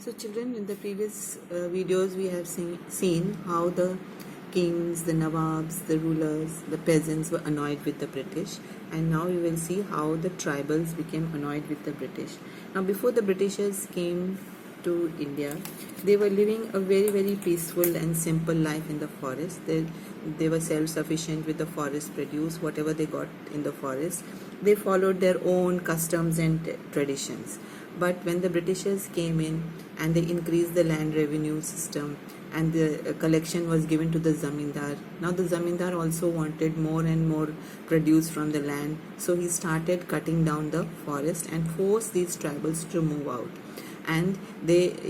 So children, in the previous videos we have seen how the kings, the nawabs, the rulers, the peasants were annoyed with the British, and now you will see how the tribals became annoyed with the British. Now before the Britishers came to India, they were living a very peaceful and simple life in the forest. They were self-sufficient with the forest produce, whatever they got in the forest. They followed their own customs and traditions. But when the Britishers came in and they increased the land revenue system and the collection was given to the zamindar, now the zamindar also wanted more and more produce from the land, so he started cutting down the forest and forced these tribals to move out, and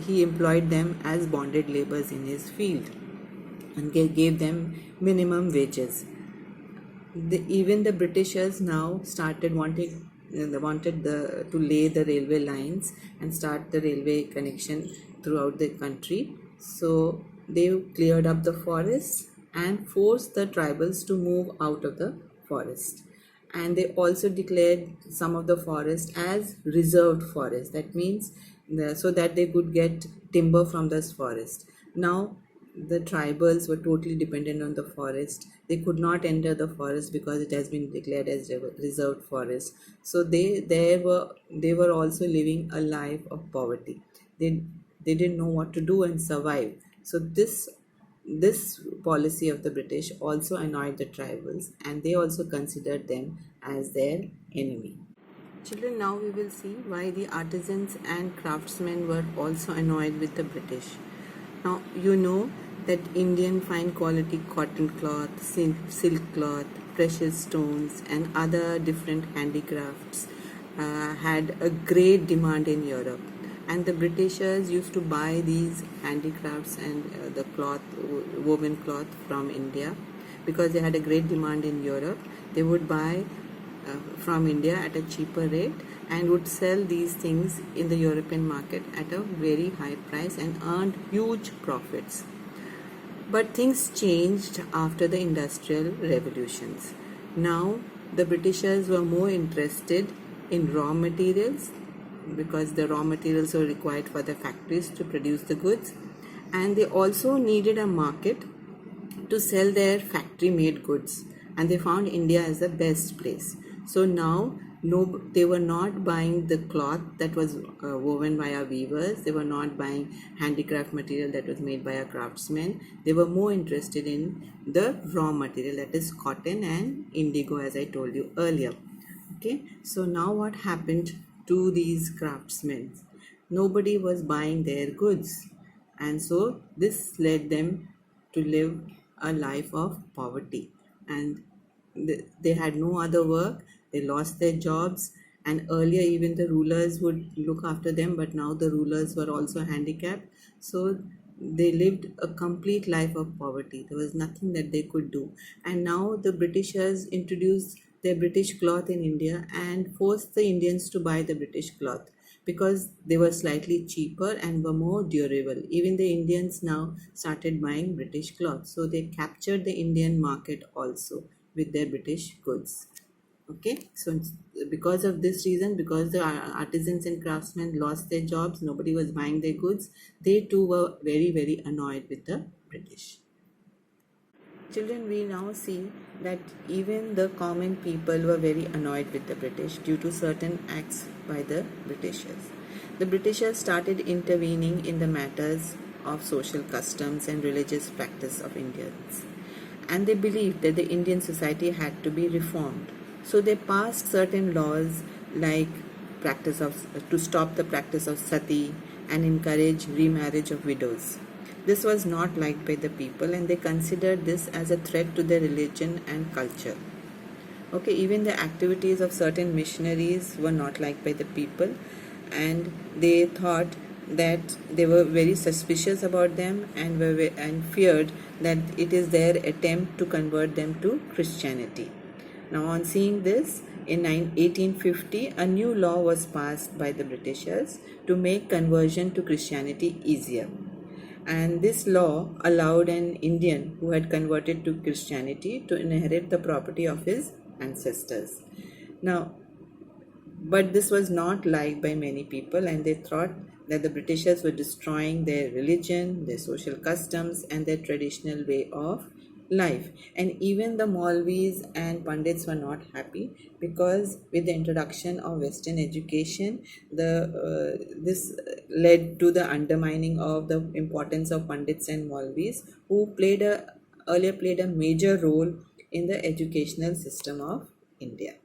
he employed them as bonded laborers in his field and gave them minimum wages. Even the Britishers now started wanting to lay the railway lines and start the railway connection throughout the country. So they cleared up the forests and forced the tribals to move out of the forest. And they also declared some of the forest as reserved forest. That means so that they could get timber from this forest. Now the tribals were totally dependent on the forest. They could not enter the forest because it has been declared as reserved forest. So they were also living a life of poverty. They didn't know what to do and survive. So this policy of the British also annoyed the tribals, and they also considered them as their enemy. Children, now we will see why the artisans and craftsmen were also annoyed with the British. Now you know that Indian fine quality cotton cloth, silk cloth, precious stones and other different handicrafts had a great demand in Europe, and the Britishers used to buy these handicrafts and the woven cloth from India because they had a great demand in Europe. They would buy from India at a cheaper rate and would sell these things in the European market at a very high price and earned huge profits. But things changed after the industrial revolutions. Now the Britishers were more interested in raw materials because the raw materials were required for the factories to produce the goods, and they also needed a market to sell their factory made goods, and they found India as the best place. So now they were not buying the cloth that was woven by our weavers. They were not buying handicraft material that was made by a craftsman. They were more interested in the raw material, that is cotton and indigo, as I told you earlier. Okay, so now what happened to these craftsmen? Nobody was buying their goods, and so this led them to live a life of poverty, and they had no other work. They lost their jobs, and earlier even the rulers would look after them, but now the rulers were also handicapped. So they lived a complete life of poverty. There was nothing that they could do. And now the Britishers introduced their British cloth in India and forced the Indians to buy the British cloth because they were slightly cheaper and were more durable. Even the Indians now started buying British cloth. So they captured the Indian market also with their British goods. Okay, so because of this reason, because the artisans and craftsmen lost their jobs, nobody was buying their goods, they too were very annoyed with the British. Children, we now see that even the common people were very annoyed with the British due to certain acts by the Britishers. The Britishers started intervening in the matters of social customs and religious practice of Indians, and they believed that the Indian society had to be reformed. So they passed certain laws like to stop the practice of sati and encourage remarriage of widows. This was not liked by the people, and they considered this as a threat to their religion and culture. Okay, even the activities of certain missionaries were not liked by the people, and they thought that they were very suspicious about them and feared that it is their attempt to convert them to Christianity. Now, on seeing this, in 1850, a new law was passed by the Britishers to make conversion to Christianity easier. And this law allowed an Indian who had converted to Christianity to inherit the property of his ancestors. Now, but this was not liked by many people, and they thought that the Britishers were destroying their religion, their social customs, and their traditional way of life. And even the Maulvis and Pandits were not happy, because with the introduction of Western education, this led to the undermining of the importance of Pandits and Maulvis, who earlier played a major role in the educational system of India.